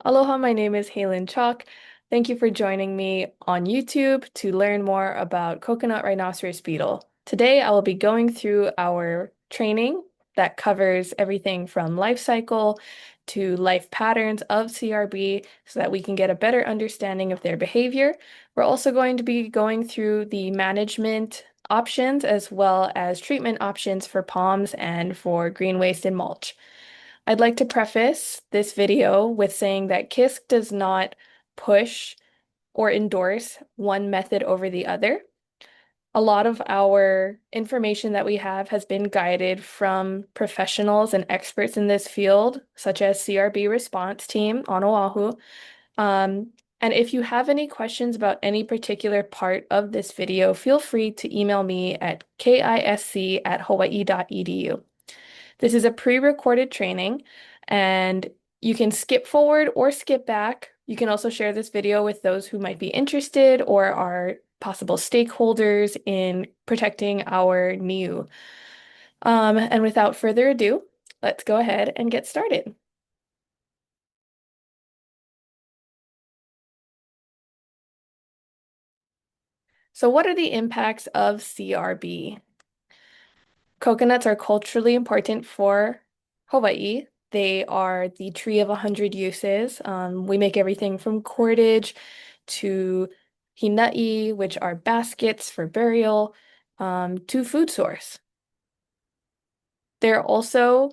Aloha, my name is Halen Chalk. Thank you for joining me on YouTube to learn more about coconut rhinoceros beetle. Today, I will be going through our training that covers everything from life cycle to life patterns of CRB so that we can get a better understanding of their behavior. We're also going to be going through the management options as well as treatment options for palms and for green waste and mulch. I'd like to preface this video with saying that KISS does not push or endorse one method over the other. A lot of our information that we have has been guided from professionals and experts in this field, such as CRB Response Team on Oahu. And if you have any questions about any particular part of this video, feel free to email me at kisc@hawaii.edu. This is a pre-recorded training, and you can skip forward or skip back. You can also share this video with those who might be interested or are possible stakeholders in protecting our NIU. And without further ado, let's go ahead and get started. So what are the impacts of CRB? Coconuts are culturally important for Hawaii. They are the tree of 100 uses. We make everything from cordage to hinai, which are baskets for burial, to food source. They're also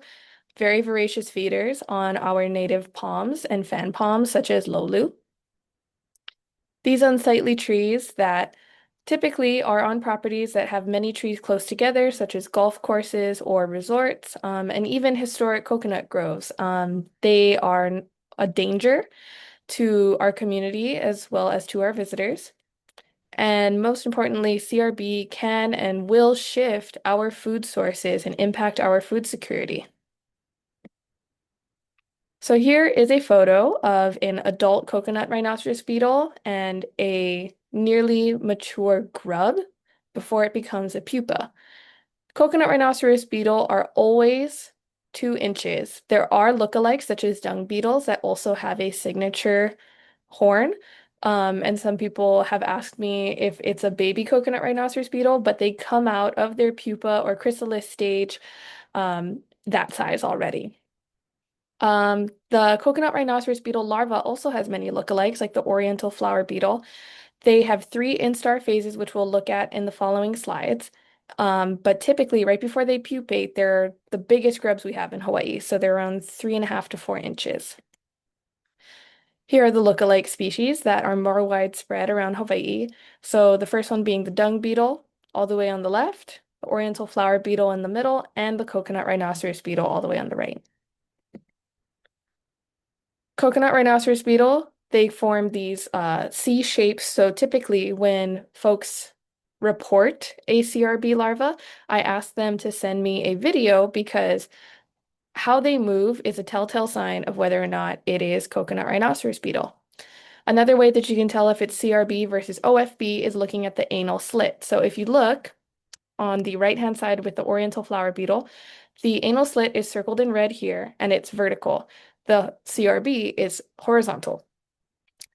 very voracious feeders on our native palms and fan palms, such as lolu. These unsightly trees that typically are on properties that have many trees close together, such as golf courses or resorts, and even historic coconut groves. They are a danger to our community as well as to our visitors. And most importantly, CRB can and will shift our food sources and impact our food security. So here is a photo of an adult coconut rhinoceros beetle and a nearly mature grub before it becomes a pupa. Coconut rhinoceros beetle are always 2 inches. There are lookalikes such as dung beetles that also have a signature horn. And some people have asked me if it's a baby coconut rhinoceros beetle, but they come out of their pupa or chrysalis stage that size already. The coconut rhinoceros beetle larva also has many lookalikes, like the oriental flower beetle. They have 3 instar phases, which we'll look at in the following slides. But typically, right before they pupate, they're the biggest grubs we have in Hawaii, so they're around 3.5 to 4 inches. Here are the lookalike species that are more widespread around Hawaii. So the first one being the dung beetle, all the way on the left, the oriental flower beetle in the middle, and the coconut rhinoceros beetle all the way on the right. Coconut rhinoceros beetle, they form these C shapes. So typically when folks report a CRB larva, I ask them to send me a video because how they move is a telltale sign of whether or not it is coconut rhinoceros beetle. Another way that you can tell if it's CRB versus OFB is looking at the anal slit. So if you look on the right-hand side with the oriental flower beetle, the anal slit is circled in red here and it's vertical. The CRB is horizontal.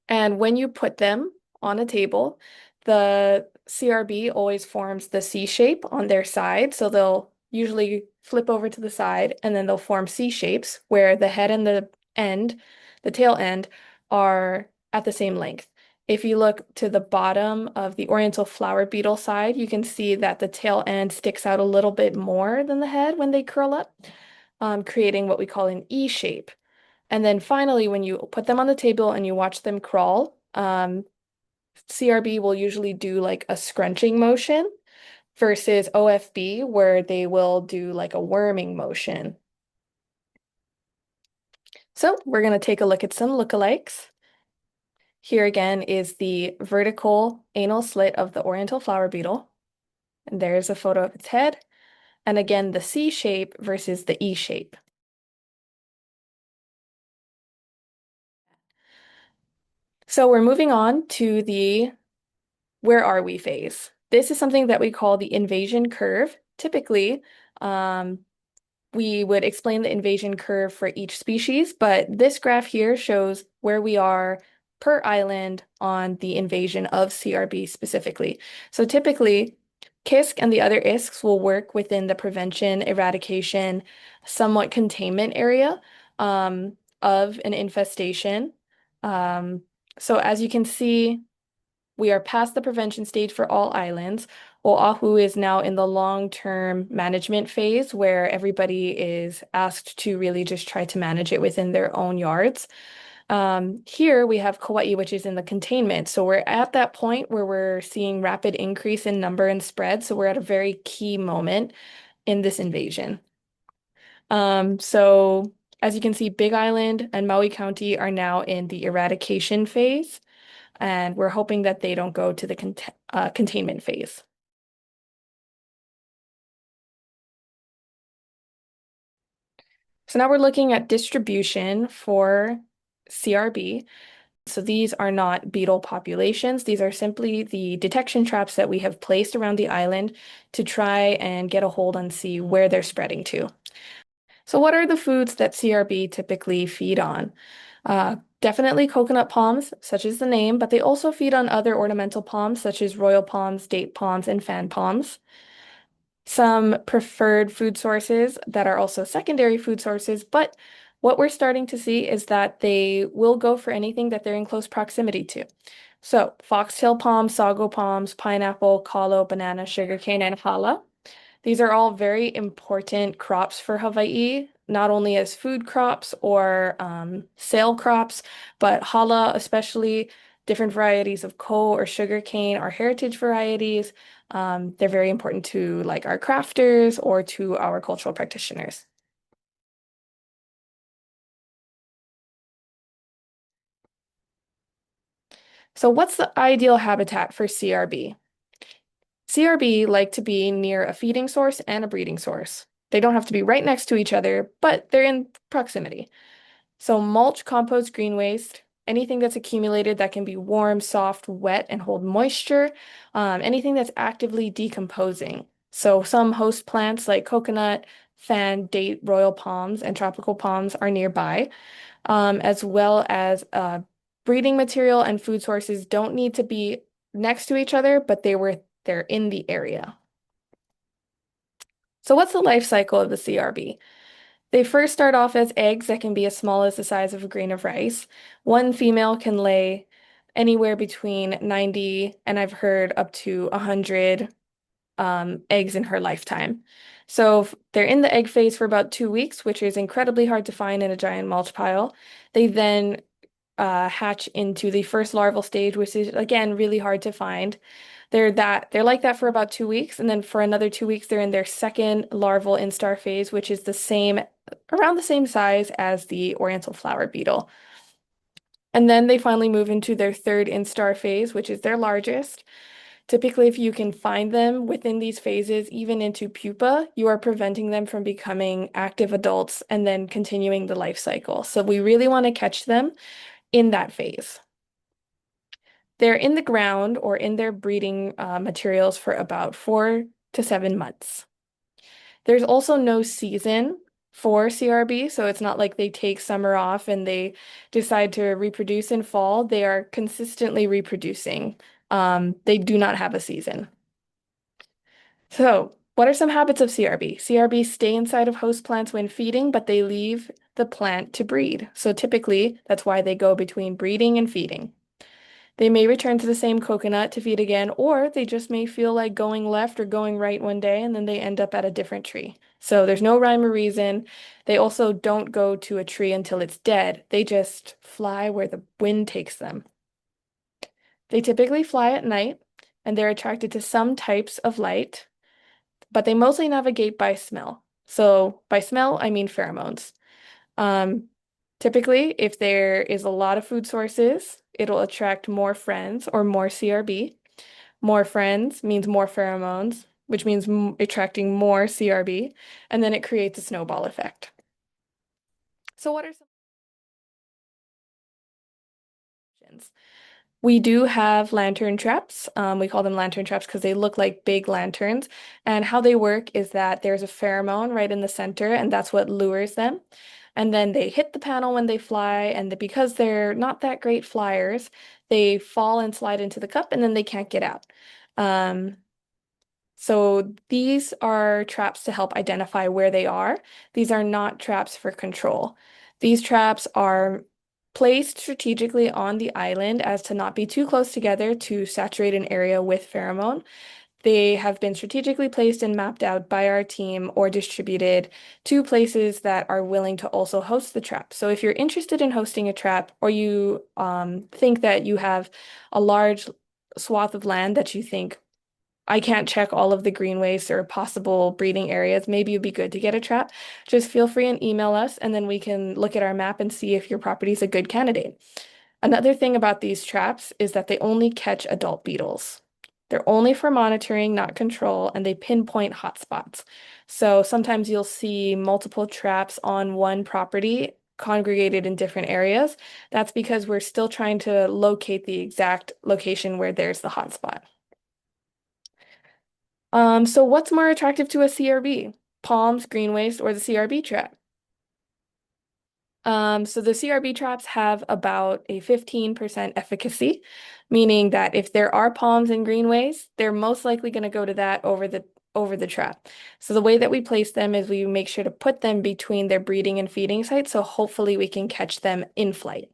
And when you put them on a table, the CRB always forms the C shape on their side. So they'll usually flip over to the side and then they'll form C shapes where the head and the tail end are at the same length. If you look to the bottom of the oriental flower beetle side, you can see that the tail end sticks out a little bit more than the head when they curl up, creating what we call an E shape. And then finally, when you put them on the table and you watch them crawl, CRB will usually do like a scrunching motion versus OFB, where they will do like a worming motion. So we're going to take a look at some lookalikes. Here again is the vertical anal slit of the oriental flower beetle. And there's a photo of its head. And again, the C shape versus the E shape. So we're moving on to the where are we phase. This is something that we call the invasion curve. Typically, we would explain the invasion curve for each species, but this graph here shows where we are per island on the invasion of CRB specifically. So typically, KISC and the other ISCs will work within the prevention, eradication, somewhat containment area of an infestation. Um, so as you can see, we are past the prevention stage for all islands. Oahu is now in the long-term management phase where everybody is asked to really just try to manage it within their own yards. Here we have Kauai, which is in the containment. So we're at that point where we're seeing rapid increase in number and spread. So we're at a very key moment in this invasion. So as you can see, Big Island and Maui County are now in the eradication phase, and we're hoping that they don't go to the containment phase. So now we're looking at distribution for CRB. So these are not beetle populations. These are simply the detection traps that we have placed around the island to try and get a hold on see where they're spreading to. So what are the foods that CRB typically feed on? Definitely coconut palms, such as the name, but they also feed on other ornamental palms, such as royal palms, date palms, and fan palms. Some preferred food sources that are also secondary food sources, but what we're starting to see is that they will go for anything that they're in close proximity to. So foxtail palms, sago palms, pineapple, kalo, banana, sugarcane, and hala. These are all very important crops for Hawaii, not only as food crops or sale crops, but hala, especially different varieties of ko or sugarcane, are heritage varieties. They're very important to like our crafters or to our cultural practitioners. So what's the ideal habitat for CRB? CRB like to be near a feeding source and a breeding source. They don't have to be right next to each other, but they're in proximity. So mulch, compost, green waste, anything that's accumulated that can be warm, soft, wet, and hold moisture, anything that's actively decomposing. So some host plants like coconut, fan, date, royal palms, and tropical palms are nearby, as well as breeding material and food sources don't need to be next to each other, but they're in the area. So what's the life cycle of the CRB? They first start off as eggs that can be as small as the size of a grain of rice. One female can lay anywhere between 90 and I've heard up to 100 eggs in her lifetime. So they're in the egg phase for about 2 weeks, which is incredibly hard to find in a giant mulch pile. They then hatch into the first larval stage, which is again really hard to find. They're like that for about 2 weeks, and then for another 2 weeks, they're in their second larval instar phase, which is the same around the same size as the oriental flower beetle. And then they finally move into their third instar phase, which is their largest. Typically, if you can find them within these phases, even into pupa, you are preventing them from becoming active adults and then continuing the life cycle. So we really want to catch them in that phase. They're in the ground or in their breeding materials for about 4 to 7 months. There's also no season for CRB, so it's not like they take summer off and they decide to reproduce in fall. They are consistently reproducing. They do not have a season. So, what are some habits of CRB? CRB stay inside of host plants when feeding, but they leave the plant to breed. So typically, that's why they go between breeding and feeding. They may return to the same coconut to feed again, or they just may feel like going left or going right one day, and then they end up at a different tree. So there's no rhyme or reason. They also don't go to a tree until it's dead. They just fly where the wind takes them. They typically fly at night, and they're attracted to some types of light, but they mostly navigate by smell. So by smell, I mean pheromones. Um, Typically, if there is a lot of food sources, it'll attract more friends or more CRB. More friends means more pheromones, which means attracting more CRB, and then it creates a snowball effect. So what are some options? We do have lantern traps. We call them lantern traps because they look like big lanterns. And how they work is that there's a pheromone right in the center, and that's what lures them. And then they hit the panel when they fly, and because they're not that great flyers, they fall and slide into the cup, and then they can't get out. Um, so these are traps to help identify where they are. These are not traps for control. These traps are placed strategically on the island as to not be too close together to saturate an area with pheromone. They have been strategically placed and mapped out by our team or distributed to places that are willing to also host the trap. So if you're interested in hosting a trap or you think that you have a large swath of land that you think I can't check all of the greenways or possible breeding areas. Maybe it'd be good to get a trap. Just feel free and email us, and then we can look at our map and see if your property is a good candidate. Another thing about these traps is that they only catch adult beetles. They're only for monitoring, not control, and they pinpoint hotspots. So sometimes you'll see multiple traps on one property congregated in different areas. That's because we're still trying to locate the exact location where there's the hotspot. So what's more attractive to a CRB? Palms, green waste, or the CRB trap? So the CRB traps have about a 15% efficacy, meaning that if there are palms and greenways, they're most likely going to go to that over the trap. So the way that we place them is we make sure to put them between their breeding and feeding sites, so hopefully we can catch them in flight.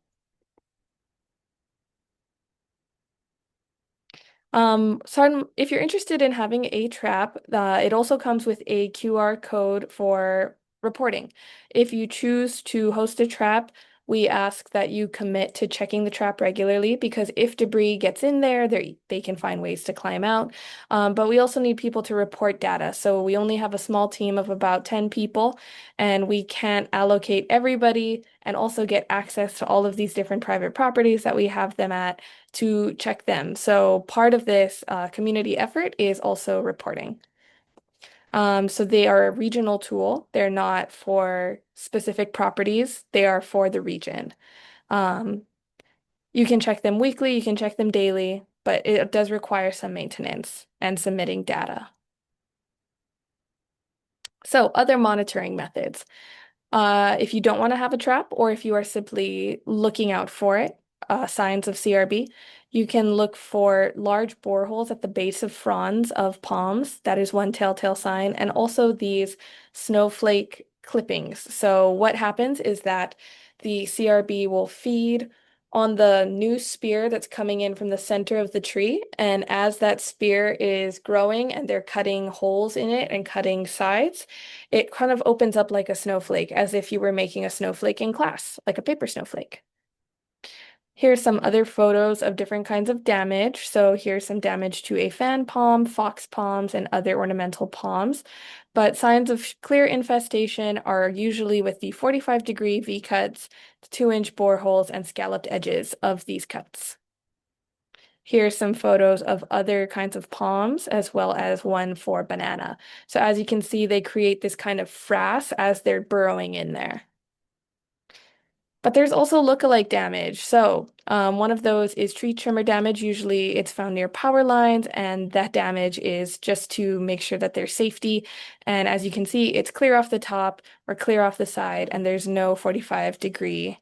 So if you're interested in having a trap, it also comes with a QR code for reporting. If you choose to host a trap, we ask that you commit to checking the trap regularly because if debris gets in there, they can find ways to climb out. But we also need people to report data. So we only have a small team of about 10 people, and we can't allocate everybody and also get access to all of these different private properties that we have them at to check them. So part of this community effort is also reporting. So they are a regional tool. They're not for specific properties. They are for the region. Um, you can check them weekly, you can check them daily, but it does require some maintenance and submitting data. So other monitoring methods. If you don't want to have a trap or if you are simply looking out for it, signs of CRB, you can look for large boreholes at the base of fronds of palms. That is one telltale sign. And also these snowflake clippings. So what happens is that the CRB will feed on the new spear that's coming in from the center of the tree. And as that spear is growing and they're cutting holes in it and cutting sides, it kind of opens up like a snowflake, as if you were making a snowflake in class, like a paper snowflake. Here's some other photos of different kinds of damage. So here's some damage to a fan palm, fox palms, and other ornamental palms. But signs of clear infestation are usually with the 45-degree V cuts, 2-inch boreholes, and scalloped edges of these cuts. Here's some photos of other kinds of palms, as well as one for banana. So as you can see, they create this kind of frass as they're burrowing in there. But there's also lookalike damage. So one of those is tree trimmer damage. Usually it's found near power lines, and that damage is just to make sure that there's safety. And as you can see, it's clear off the top or clear off the side, and there's no 45-degree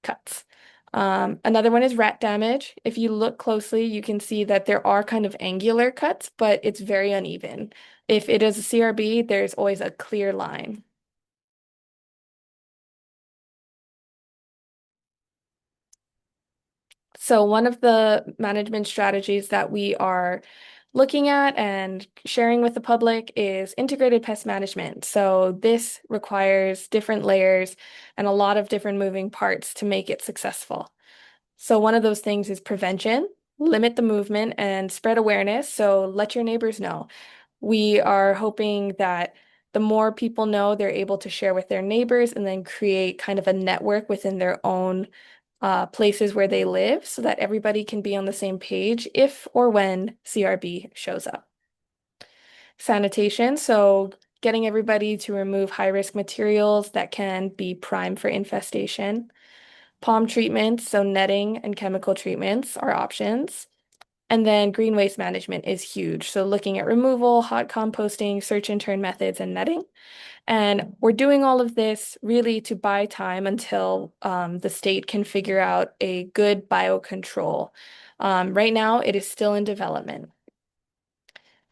cuts. Another one is rat damage. If you look closely, you can see that there are kind of angular cuts, but it's very uneven. If it is a CRB, there's always a clear line. So one of the management strategies that we are looking at and sharing with the public is integrated pest management. So this requires different layers and a lot of different moving parts to make it successful. So one of those things is prevention, limit the movement, and spread awareness. So let your neighbors know. We are hoping that the more people know, they're able to share with their neighbors and then create kind of a network within their own places where they live so that everybody can be on the same page if or when CRB shows up. Sanitation, so getting everybody to remove high-risk materials that can be prime for infestation. Palm treatments, so netting and chemical treatments are options. And then green waste management is huge. So looking at removal, hot composting, search and turn methods, and netting. And we're doing all of this really to buy time until the state can figure out a good biocontrol. Right now, it is still in development.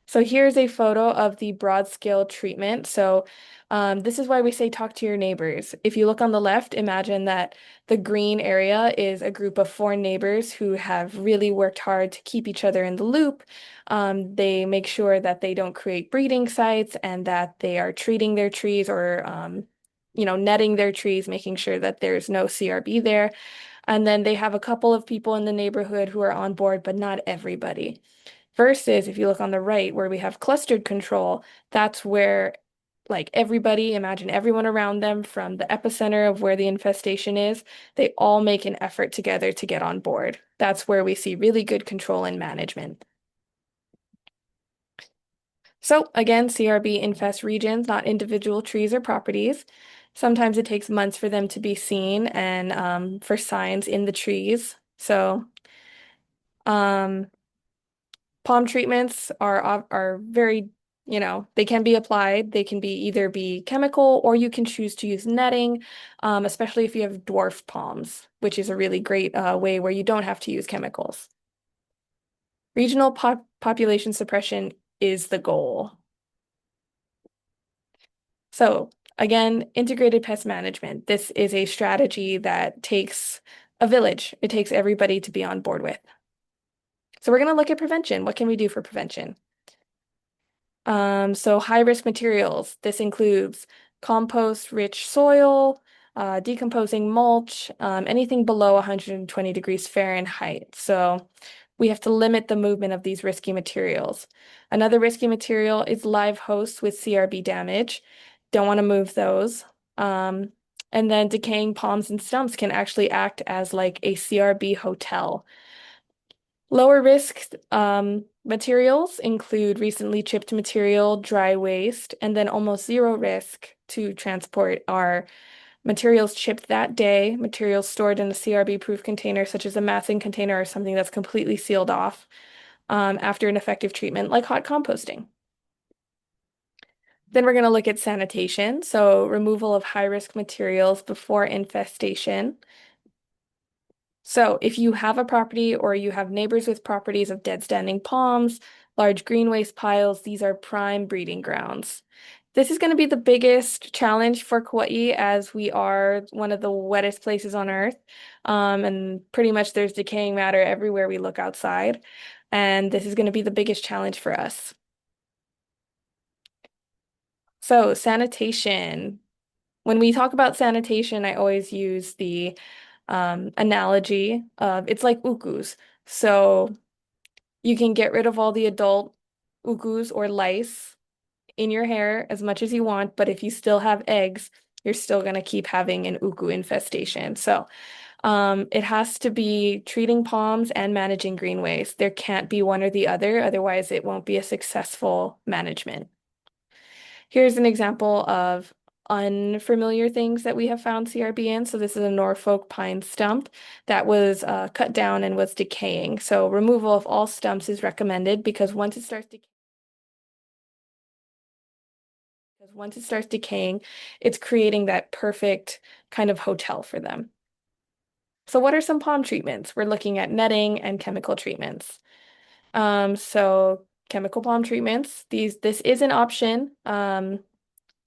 So here's a photo of the broad scale treatment. So this is why we say talk to your neighbors. If you look on the left, imagine that the green area is a group of 4 neighbors who have really worked hard to keep each other in the loop. They make sure that they don't create breeding sites and that they are treating their trees or netting their trees, making sure that there's no CRB there. And then they have a couple of people in the neighborhood who are on board, but not everybody. Versus if you look on the right where we have clustered control, that's where like everybody, imagine everyone around them from the epicenter of where the infestation is, they all make an effort together to get on board. That's where we see really good control and management. So again, CRB infests regions, not individual trees or properties. Sometimes it takes months for them to be seen and for signs in the trees. So um, palm treatments are very, they can be applied. They can be either be chemical or you can choose to use netting, especially if you have dwarf palms, which is a really great way where you don't have to use chemicals. Regional population suppression is the goal. So again, integrated pest management. This is a strategy that takes a village. It takes everybody to be on board with. So we're going to look at prevention. What can we do for prevention? So high-risk materials. This includes compost-rich soil, decomposing mulch, anything below 120 degrees Fahrenheit. So we have to limit the movement of these risky materials. Another risky material is live hosts with CRB damage. Don't want to move those. Um, and then decaying palms and stumps can actually act as like a CRB hotel. Lower risk materials include recently chipped material, dry waste, and then almost zero risk to transport are materials chipped that day, materials stored in a CRB-proof container, such as a massing container or something that's completely sealed off after an effective treatment, like hot composting. Then we're going to look at sanitation, so removal of high-risk materials before infestation. So if you have a property or you have neighbors with properties of dead standing palms, large green waste piles, these are prime breeding grounds. This is going to be the biggest challenge for Kauai as we are one of the wettest places on Earth. And pretty much there's decaying matter everywhere we look outside. And this is going to be the biggest challenge for us. So sanitation. When we talk about sanitation, I always use the analogy of it's like ukus. So you can get rid of all the adult ukus or lice in your hair as much as you want, but if you still have eggs, you're still going to keep having an uku infestation. So it has to be treating palms and managing green waste. There can't be one or the other, otherwise it won't be a successful management. Here's an example of unfamiliar things that we have found CRB in. So this is a Norfolk pine stump that was cut down and was decaying. So removal of all stumps is recommended because once it starts decaying, it's creating that perfect kind of hotel for them. So what are some palm treatments? We're looking at netting and chemical treatments. So chemical palm treatments, this is an option.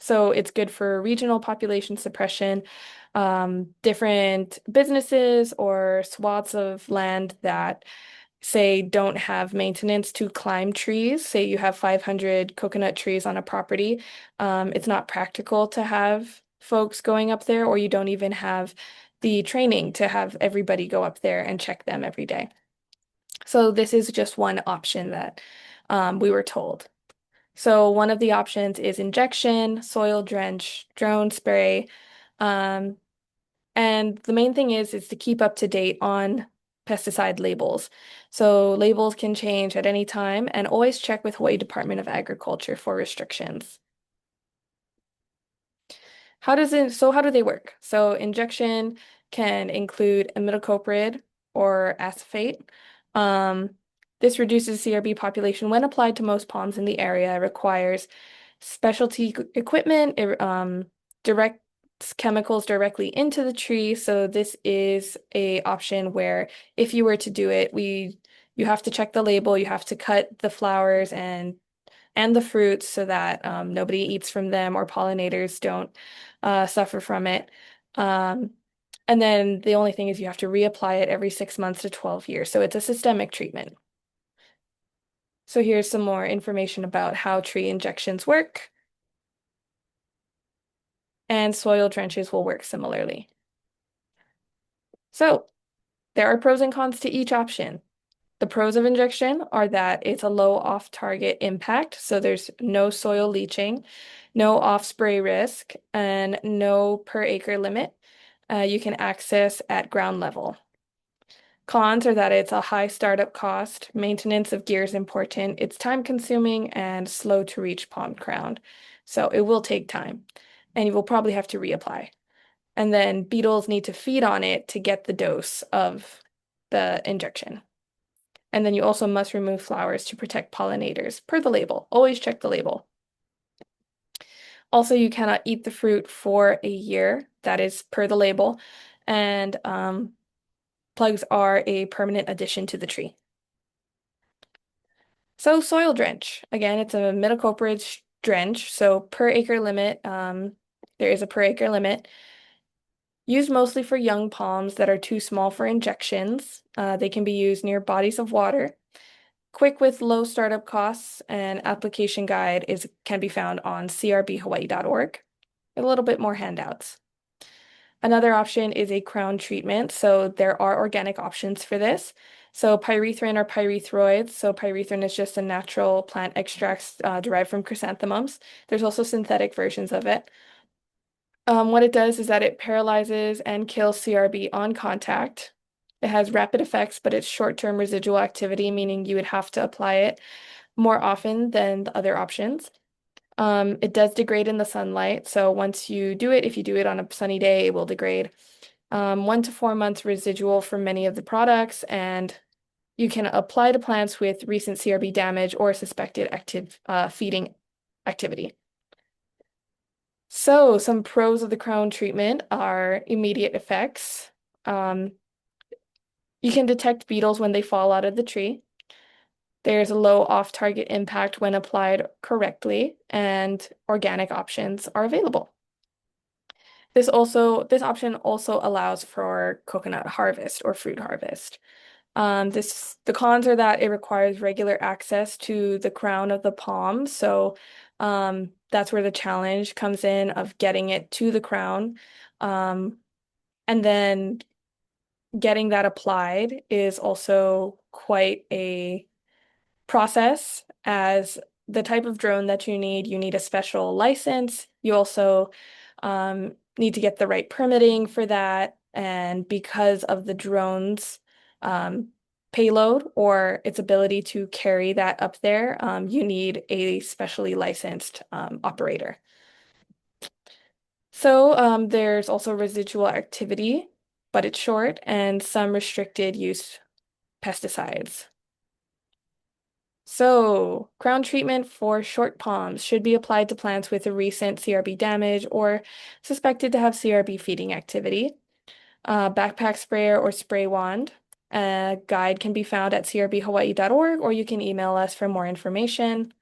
So it's good for regional population suppression, different businesses or swaths of land that say don't have maintenance to climb trees. Say you have 500 coconut trees on a property. It's not practical to have folks going up there, or you don't even have the training to have everybody go up there and check them every day. So this is just one option that we were told. So one of the options is injection, soil drench, drone spray. Um, and the main thing is to keep up to date on pesticide labels. So labels can change at any time and always check with Hawaii Department of Agriculture for restrictions. How do they work? So injection can include imidacloprid or acephate. Um, this reduces CRB population when applied to most palms in the area. It requires specialty equipment. It directs chemicals directly into the tree. So this is a option where if you were to do it, you have to check the label, you have to cut the flowers and the fruits so that nobody eats from them or pollinators don't suffer from it. Um, and then the only thing is you have to reapply it every 6 months to 12 years. So it's a systemic treatment. So here's some more information about how tree injections work, and soil trenches will work similarly. So there are pros and cons to each option. The pros of injection are that it's a low off-target impact, so there's no soil leaching, no off-spray risk, and no per acre limit you can access at ground level. Cons are that it's a high startup cost, maintenance of gear is important, it's time consuming and slow to reach palm crown. So it will take time and you will probably have to reapply. And then beetles need to feed on it to get the dose of the injection. And then you also must remove flowers to protect pollinators per the label. Always check the label. Also, you cannot eat the fruit for a year. That is per the label. And plugs are a permanent addition to the tree. So soil drench. Again, it's a imidacloprid drench. So per acre limit, there is a per acre limit. Used mostly for young palms that are too small for injections. They can be used near bodies of water. Quick with low startup costs, and application guide can be found on crbhawaii.org. A little bit more handouts. Another option is a crown treatment. So there are organic options for this. So pyrethrin or pyrethroids. So pyrethrin is just a natural plant extract derived from chrysanthemums. There's also synthetic versions of it. What it does is that it paralyzes and kills CRB on contact. It has rapid effects, but it's short-term residual activity, meaning you would have to apply it more often than the other options. It does degrade in the sunlight, so once you do it, if you do it on a sunny day, it will degrade. 1 to 4 months residual for many of the products, and you can apply to plants with recent CRB damage or suspected active feeding activity. So some pros of the crown treatment are immediate effects. Um, you can detect beetles when they fall out of the tree. There's a low off-target impact when applied correctly, and organic options are available. This option also allows for coconut harvest or fruit harvest. The cons are that it requires regular access to the crown of the palm, so that's where the challenge comes in of getting it to the crown. And then getting that applied is also quite a process, as the type of drone that you need a special license. You also need to get the right permitting for that. And because of the drone's payload or its ability to carry that up there, you need a specially licensed operator. So there's also residual activity, but it's short, and some restricted use pesticides. So, crown treatment for short palms should be applied to plants with a recent CRB damage or suspected to have CRB feeding activity. Backpack sprayer or spray wand. A guide can be found at crbhawaii.org, or you can email us for more information,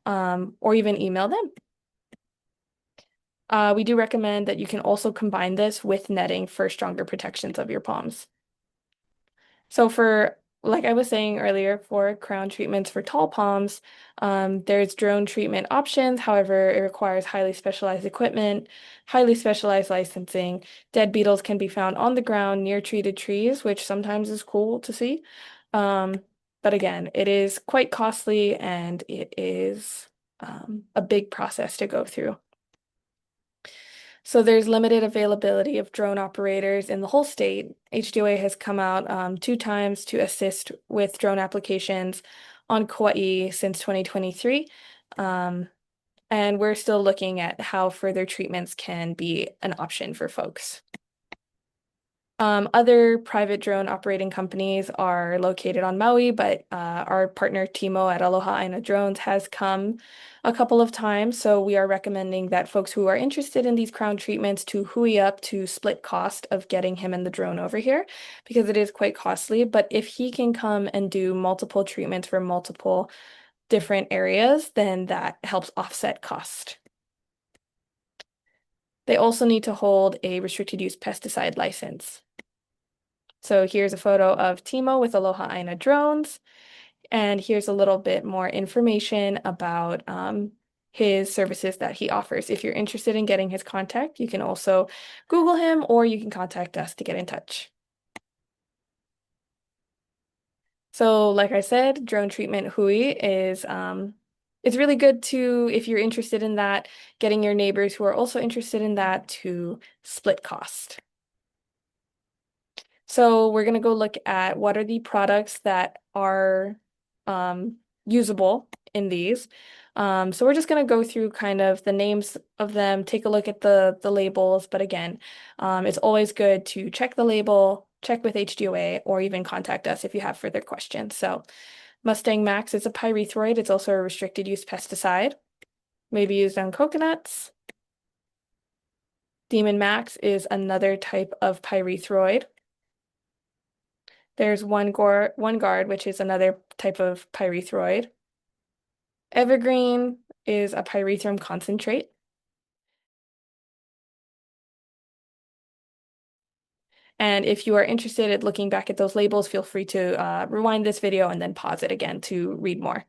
or even email them. We do recommend that you can also combine this with netting for stronger protections of your palms. So like I was saying earlier, for crown treatments for tall palms, there's drone treatment options. However, it requires highly specialized equipment, highly specialized licensing. Dead beetles can be found on the ground near treated trees, which sometimes is cool to see. But again, it is quite costly and it is a big process to go through. So there's limited availability of drone operators in the whole state. HDOA has come out 2 times to assist with drone applications on Kauai since 2023. And we're still looking at how further treatments can be an option for folks. Other private drone operating companies are located on Maui, but our partner Timo at Aloha Aina Drones has come a couple of times. So we are recommending that folks who are interested in these crown treatments to hui up to split cost of getting him and the drone over here because it is quite costly. But if he can come and do multiple treatments for multiple different areas, then that helps offset cost. They also need to hold a restricted use pesticide license. So here's a photo of Timo with Aloha Aina drones, and here's a little bit more information about his services that he offers. If you're interested in getting his contact, you can also Google him or you can contact us to get in touch. So like I said, drone treatment hui is it's really good to, if you're interested in that, getting your neighbors who are also interested in that to split cost. So we're going to go look at what are the products that are usable in these. So we're just going to go through kind of the names of them, take a look at the labels. But again, it's always good to check the label, check with HDOA, or even contact us if you have further questions. So Mustang Max is a pyrethroid. It's also a restricted use pesticide, may be used on coconuts. Demon Max is another type of pyrethroid. There's one guard, which is another type of pyrethroid. Evergreen is a pyrethrum concentrate. And if you are interested in looking back at those labels, feel free to rewind this video and then pause it again to read more.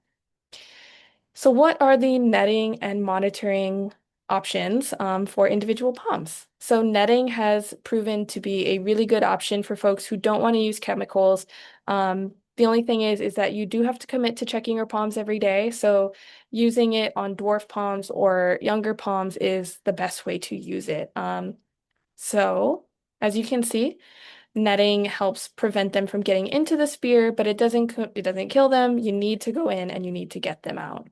So what are the netting and monitoring options for individual palms? So netting has proven to be a really good option for folks who don't want to use chemicals. The only thing is that you do have to commit to checking your palms every day. So using it on dwarf palms or younger palms is the best way to use it. So as you can see, netting helps prevent them from getting into the spear, but it doesn't kill them. You need to go in and you need to get them out.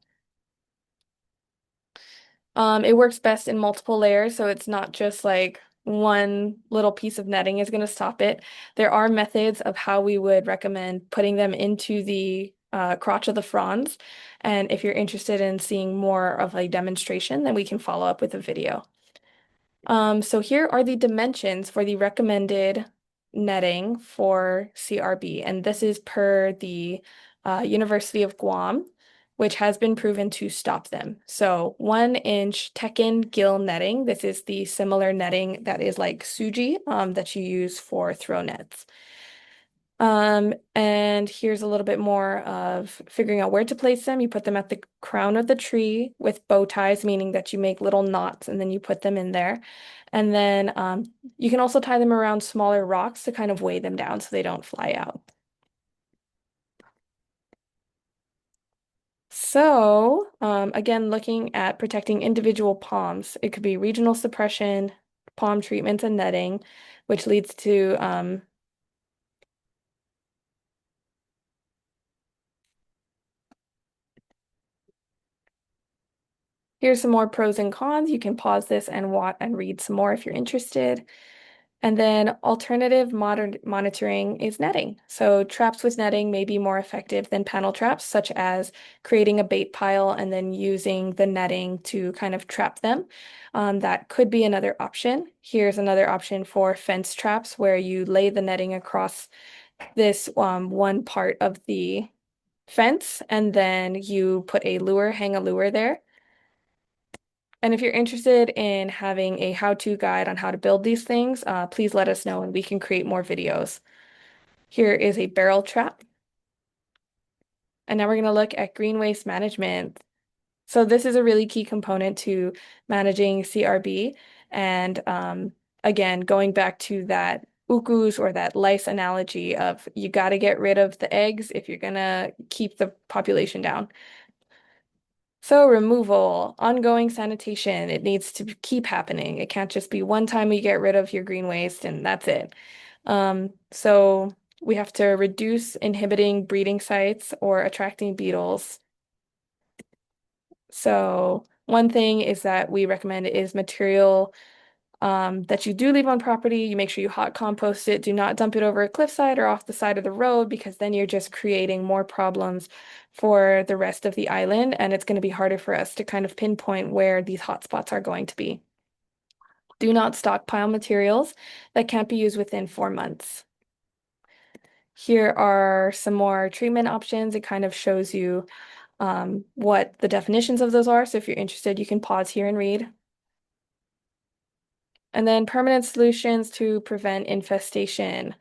It works best in multiple layers, so it's not just like one little piece of netting is going to stop it. There are methods of how we would recommend putting them into the crotch of the fronds. And if you're interested in seeing more of a demonstration, then we can follow up with a video. So here are the dimensions for the recommended netting for CRB, and this is per the University of Guam, which has been proven to stop them. So 1-inch Tekken gill netting. This is the similar netting that is like suji that you use for throw nets. And here's a little bit more of figuring out where to place them. You put them at the crown of the tree with bow ties, meaning that you make little knots and then you put them in there. And then you can also tie them around smaller rocks to kind of weigh them down so they don't fly out. So, again, looking at protecting individual palms, it could be regional suppression, palm treatments, and netting, which leads to here's some more pros and cons. You can pause this and watch and read some more if you're interested. And then alternative modern monitoring is netting. So traps with netting may be more effective than panel traps, such as creating a bait pile and then using the netting to kind of trap them. That could be another option. Here's another option for fence traps where you lay the netting across this one part of the fence and then you put a lure, hang a lure there. And if you're interested in having a how-to guide on how to build these things, please let us know and we can create more videos. Here is a barrel trap. And now we're going to look at green waste management. So this is a really key component to managing CRB. And again, going back to that ukus or that lice analogy of you got to get rid of the eggs if you're going to keep the population down. So removal, ongoing sanitation, it needs to keep happening. It can't just be one time you get rid of your green waste and that's it. So we have to reduce inhibiting breeding sites or attracting beetles. So one thing is that we recommend is material that you do leave on property. You make sure you hot compost it. Do not dump it over a cliffside or off the side of the road because then you're just creating more problems for the rest of the island, and it's going to be harder for us to kind of pinpoint where these hotspots are going to be. Do not stockpile materials that can't be used within 4 months. Here are some more treatment options. It kind of shows you what the definitions of those are. So if you're interested, you can pause here and read. And then permanent solutions to prevent infestation.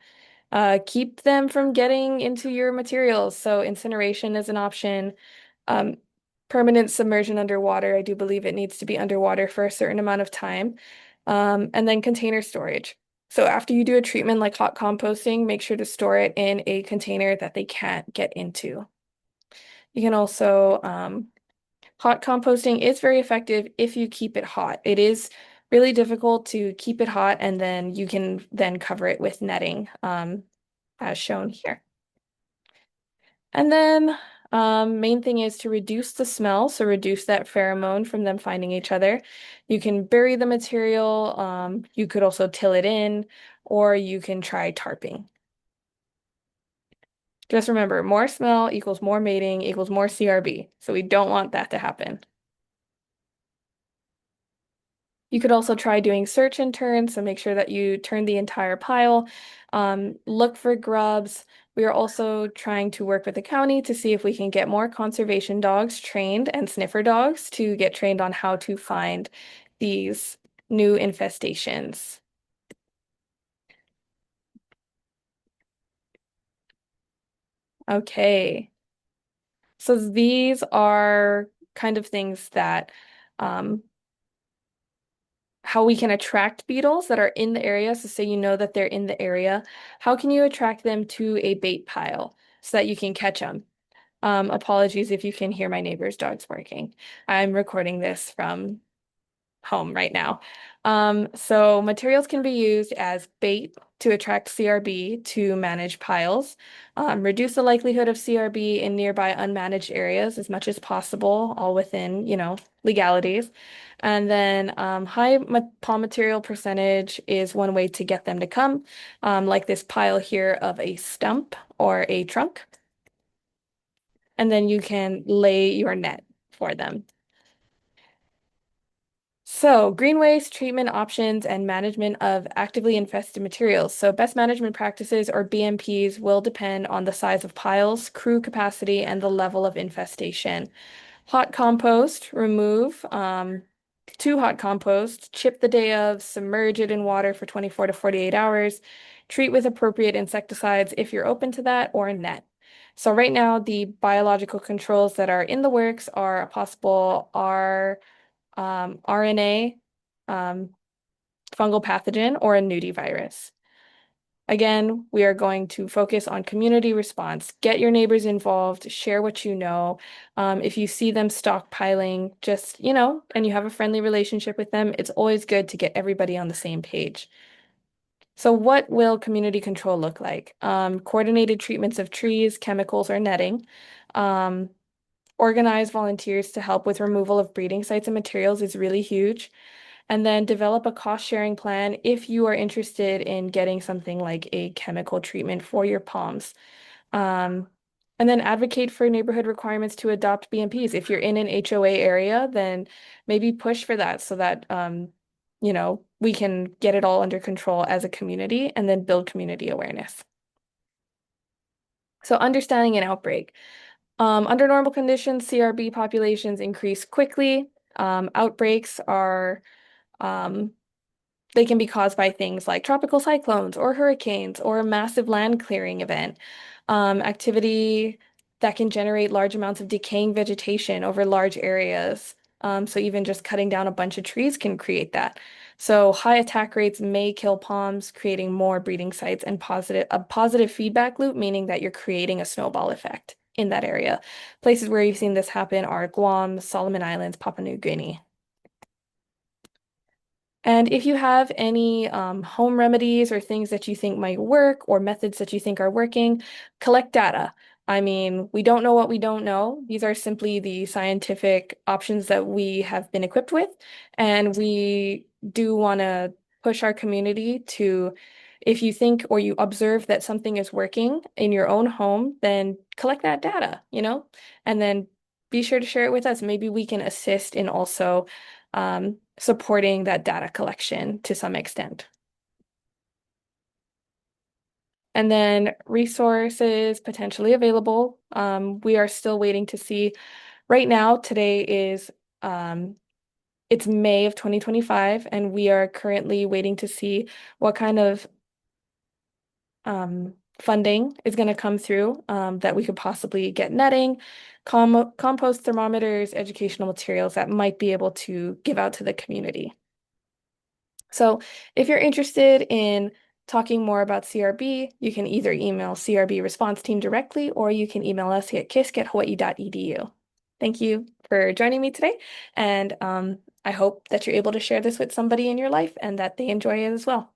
Keep them from getting into your materials. So incineration is an option. Um, Permanent submersion underwater. I do believe it needs to be underwater for a certain amount of time. And then container storage. So after you do a treatment like hot composting, make sure to store it in a container that they can't get into. You can also, hot composting is very effective if you keep it hot. It is really difficult to keep it hot and then you can then cover it with netting, as shown here. And then main thing is to reduce the smell, so reduce that pheromone from them finding each other. You can bury the material, you could also till it in, or you can try tarping. Just remember, more smell equals more mating equals more CRB, so we don't want that to happen. You could also try doing search and turn, so make sure that you turn the entire pile. Look for grubs. We are also trying to work with the county to see if we can get more conservation dogs trained and sniffer dogs to get trained on how to find these new infestations. Okay, so these are kind of things that um, how we can attract beetles that are in the area. So say you know that they're in the area. How can you attract them to a bait pile so that you can catch them? Apologies if you can hear my neighbor's dogs barking. I'm recording this from home right now. So materials can be used as bait to attract CRB to manage piles, reduce the likelihood of CRB in nearby unmanaged areas as much as possible, all within, legalities. And then high palm material percentage is one way to get them to come, like this pile here of a stump or a trunk. And then you can lay your net for them. So, green waste treatment options and management of actively infested materials. So, best management practices or BMPs will depend on the size of piles, crew capacity, and the level of infestation. Hot compost, remove to hot compost, chip the day of, submerge it in water for 24 to 48 hours, treat with appropriate insecticides if you're open to that, or net. So, right now, the biological controls that are in the works are a possible RNA, um, fungal pathogen, or a nudie. Again, we are going to focus on community response. Get your neighbors involved, share what you know. If you see them stockpiling, just, and you have a friendly relationship with them, it's always good to get everybody on the same page. So what will community control look like? Coordinated treatments of trees, chemicals, or netting. Um, Organize volunteers to help with removal of breeding sites and materials is really huge. And then develop a cost sharing plan if you are interested in getting something like a chemical treatment for your palms. Um, and then advocate for neighborhood requirements to adopt BMPs. If you're in an HOA area, then maybe push for that so that we can get it all under control as a community and then build community awareness. So understanding an outbreak. Under normal conditions, CRB populations increase quickly. Outbreaks are um, they can be caused by things like tropical cyclones or hurricanes or a massive land clearing event. Activity that can generate large amounts of decaying vegetation over large areas. So even just cutting down a bunch of trees can create that. So high attack rates may kill palms, creating more breeding sites and a positive feedback loop, meaning that you're creating a snowball effect in that area. Places where you've seen this happen are Guam, Solomon Islands, Papua New Guinea. And if you have any home remedies or things that you think might work or methods that you think are working, collect data. I mean, we don't know what we don't know. These are simply the scientific options that we have been equipped with. And we do want to push our community to, if you think or you observe that something is working in your own home, then collect that data, and then be sure to share it with us. Maybe we can assist in also supporting that data collection to some extent. And then resources potentially available. We are still waiting to see. Right now, today is it's May of 2025, and we are currently waiting to see what kind of funding is going to come through that we could possibly get netting, compost thermometers, educational materials that might be able to give out to the community. So if you're interested in talking more about CRB, you can either email CRB response team directly or you can email us at kisk@hawaii.edu. Thank you for joining me today, and I hope that you're able to share this with somebody in your life and that they enjoy it as well.